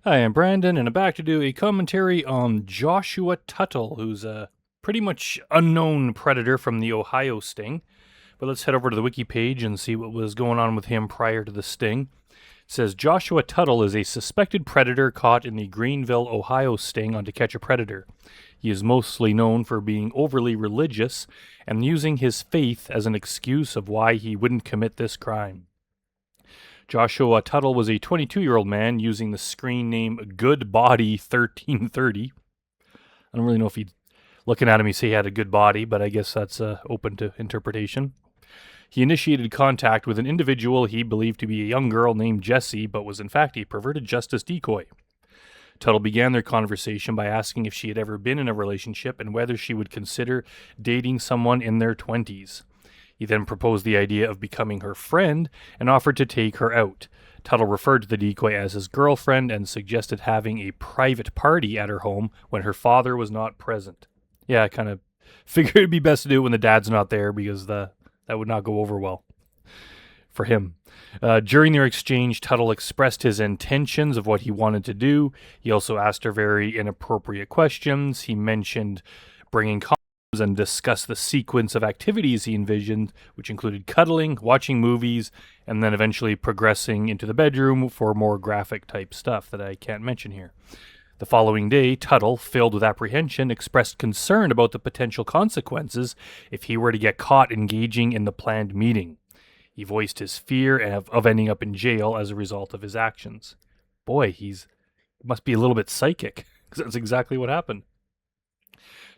Hi, I'm Brandon, and I'm back to do a commentary on Joshua Tuttle, who's a pretty much unknown predator from the Ohio sting. But let's head over to the wiki page and see what was going on with him prior to the sting. It says Joshua Tuttle is a suspected predator caught in the Greenville, Ohio sting on To Catch a Predator. He is mostly known for being overly religious and using his faith as an excuse of why he wouldn't commit this crime. Joshua Tuttle was a 22-year-old man using the screen name GoodBody1330. I don't really know if looking at him, you say he had a good body, but I guess that's open to interpretation. He initiated contact with an individual he believed to be a young girl named Jessie, but was in fact a perverted justice decoy. Tuttle began their conversation by asking if she had ever been in a relationship and whether she would consider dating someone in their 20s. He then proposed the idea of becoming her friend and offered to take her out. Tuttle referred to the decoy as his girlfriend and suggested having a private party at her home when her father was not present. Yeah, I kind of figured it'd be best to do it when the dad's not there because that would not go over well for him. During their exchange, Tuttle expressed his intentions of what he wanted to do. He also asked her very inappropriate questions. He mentioned bringing and discuss the sequence of activities he envisioned, which included cuddling, watching movies, and then eventually progressing into the bedroom for more graphic type stuff that I can't mention here. The following day, Tuttle, filled with apprehension, expressed concern about the potential consequences if he were to get caught engaging in the planned meeting. He voiced his fear of ending up in jail as a result of his actions. Boy, must be a little bit psychic, because that's exactly what happened.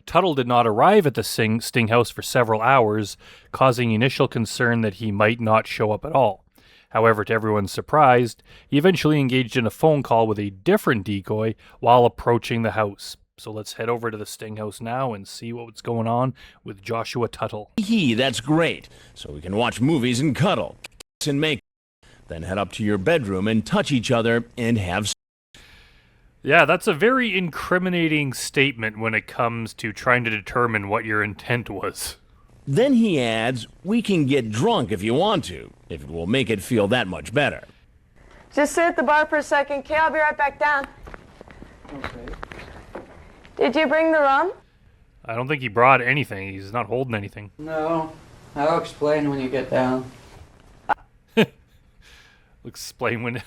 Tuttle did not arrive at the sting house for several hours, causing initial concern that he might not show up at all. However, to everyone's surprise, he eventually engaged in a phone call with a different decoy while approaching the house. So let's head over to the sting house now and see what's going on with Joshua Tuttle. That's great. So we can watch movies and cuddle, kiss and make, then head up to your bedroom and touch each other and have sex. Yeah, that's a very incriminating statement when it comes to trying to determine what your intent was. Then he adds, we can get drunk if you want to, if it will make it feel that much better. Just sit at the bar for a second, Kay. I'll be right back down. Okay. Did you bring the rum? I don't think he brought anything. He's not holding anything. No. I'll explain when you get down. Explain when...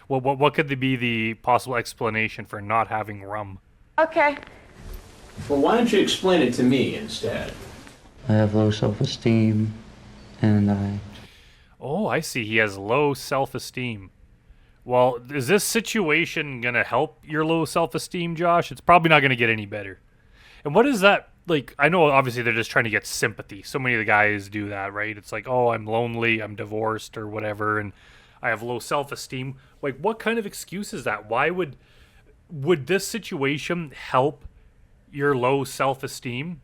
What could be the possible explanation for not having rum? Okay. Well, why don't you explain it to me instead? I have low self-esteem, and Oh, I see. He has low self-esteem. Well, is this situation going to help your low self-esteem, Josh? It's probably not going to get any better. And what is that? Like, I know obviously they're just trying to get sympathy. So many of the guys do that, right? It's like, oh, I'm lonely, I'm divorced or whatever, and I have low self-esteem. Like, what kind of excuse is that? Why would this situation help your low self-esteem?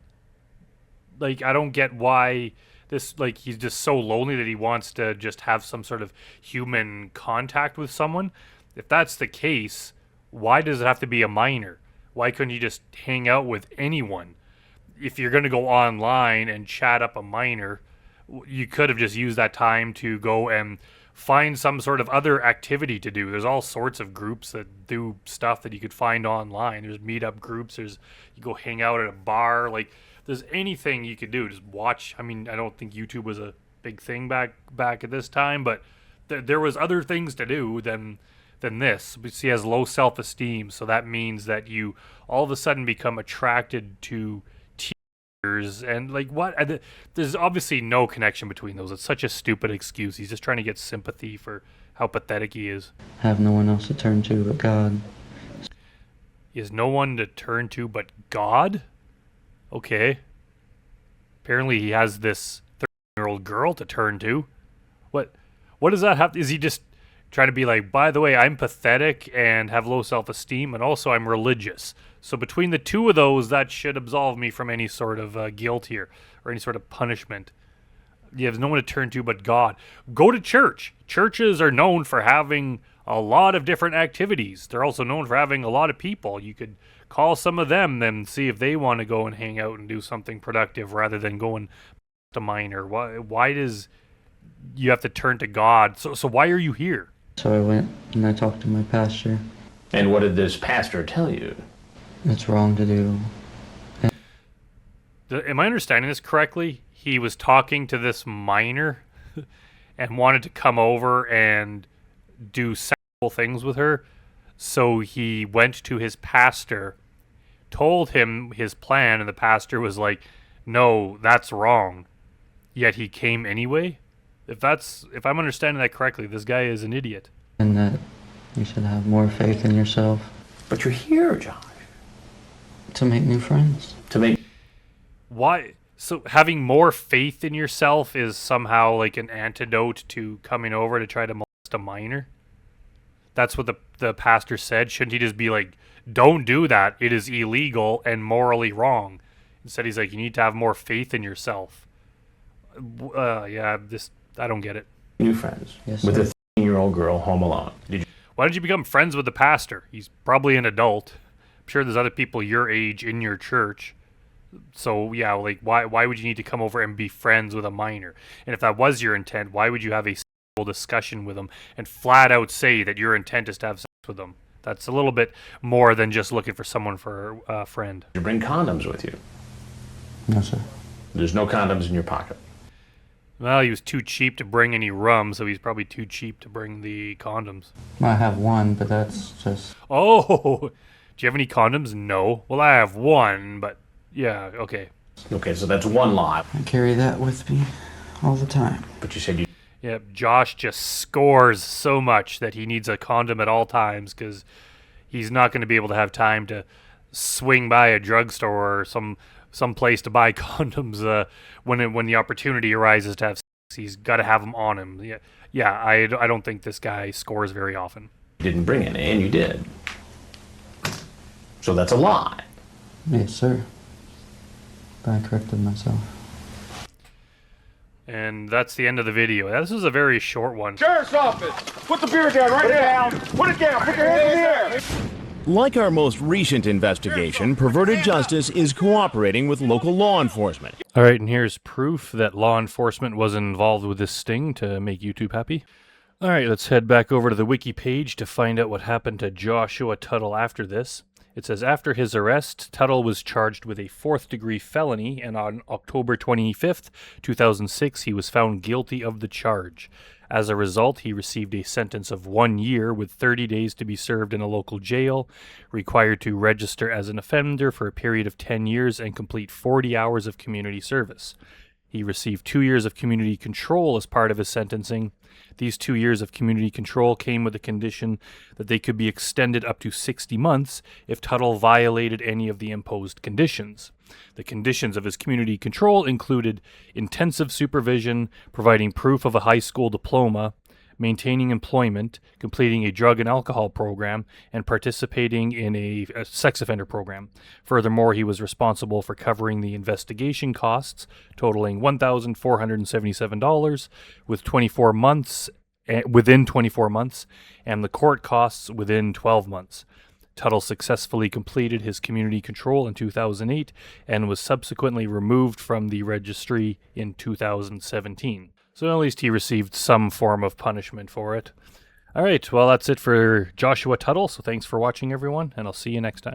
Like, I don't get why this, like, he's just so lonely that he wants to just have some sort of human contact with someone. If that's the case, why does it have to be a minor? Why couldn't you just hang out with anyone? If you're going to go online and chat up a minor, you could have just used that time to go and find some sort of other activity to do. There's all sorts of groups that do stuff that you could find online. There's meetup groups. You go hang out at a bar. Like, there's anything you could do. Just watch. I mean, I don't think YouTube was a big thing back at this time, but there was other things to do than this. But he has low self-esteem, so that means that you all of a sudden become attracted to and like what there's obviously no connection between those. It's such a stupid excuse. He's just trying to get sympathy for how pathetic he is. have no one else to turn to but God. He has no one to turn to but God. Okay, apparently he has this 13-year-old girl to turn to. What does that have? Is he just trying to be like, by the way, I'm pathetic and have low self-esteem, and also I'm religious. So between the two of those, that should absolve me from any sort of guilt here or any sort of punishment. You have no one to turn to but God. Go to church. Churches are known for having a lot of different activities. They're also known for having a lot of people. You could call some of them and see if they want to go and hang out and do something productive rather than going to minor. Why does you have to turn to God? So why are you here? So I went and I talked to my pastor. And what did this pastor tell you? It's wrong to do. Am I understanding this correctly? He was talking to this minor and wanted to come over and do sexual things with her. So he went to his pastor, told him his plan, and the pastor was like, no, that's wrong. Yet he came anyway? If I'm understanding that correctly, this guy is an idiot. And that you should have more faith in yourself But you're here, Josh. to make new friends. To make... Why? So having more faith in yourself is somehow like an antidote to coming over to try to molest a minor? That's what the pastor said. Shouldn't he just be like, don't do that. It is illegal and morally wrong. Instead, he's like, you need to have more faith in yourself. I don't get it. new friends. Yes, with sir. a 13-year-old girl home alone. Did you... Why don't you become friends with the pastor? He's probably an adult. I'm sure there's other people your age in your church. So, yeah, like, why would you need to come over and be friends with a minor? And if that was your intent, why would you have a sexual discussion with them and flat out say that your intent is to have sex with them? That's a little bit more than just looking for someone for a friend. Did you bring condoms with you? No, sir. There's no condoms in your pocket. Well, he was too cheap to bring any rum, so he's probably too cheap to bring the condoms. I have one, but that's just... Oh, do you have any condoms? No. Well, I have one, but yeah, okay. Okay, so that's one lot. I carry that with me all the time. But you said you... Yeah, Josh just scores so much that he needs a condom at all times because he's not going to be able to have time to swing by a drugstore or some place to buy condoms when the opportunity arises to have sex. He's got to have them on him. Yeah. I don't think this guy scores very often. didn't bring any, and you did. So that's a lie. Yes, sir. But I corrected myself. And that's the end of the video. This is a very short one. Sheriff's office! Put the beer down, right down! Put it down! Put your hands in the air! Like our most recent investigation, Perverted Justice is cooperating with local law enforcement. All right, and here's proof that law enforcement was involved with this sting to make YouTube happy. All right, let's head back over to the wiki page to find out what happened to Joshua Tuttle after this. It says, after his arrest, Tuttle was charged with a 4th-degree felony, and on October 25th, 2006, he was found guilty of the charge. As a result, he received a sentence of 1 year with 30 days to be served in a local jail, required to register as an offender for a period of 10 years, and complete 40 hours of community service. He received 2 years of community control as part of his sentencing. These 2 years of community control came with the condition that they could be extended up to 60 months if Tuttle violated any of the imposed conditions. The conditions of his community control included intensive supervision, providing proof of a high school diploma, maintaining employment, completing a drug and alcohol program, and participating in a sex offender program. Furthermore, he was responsible for covering the investigation costs, totaling $1,477 within 24 months, and the court costs within 12 months. Tuttle successfully completed his community control in 2008 and was subsequently removed from the registry in 2017. So at least he received some form of punishment for it. All right, well, that's it for Joshua Tuttle, so thanks for watching, everyone, and I'll see you next time.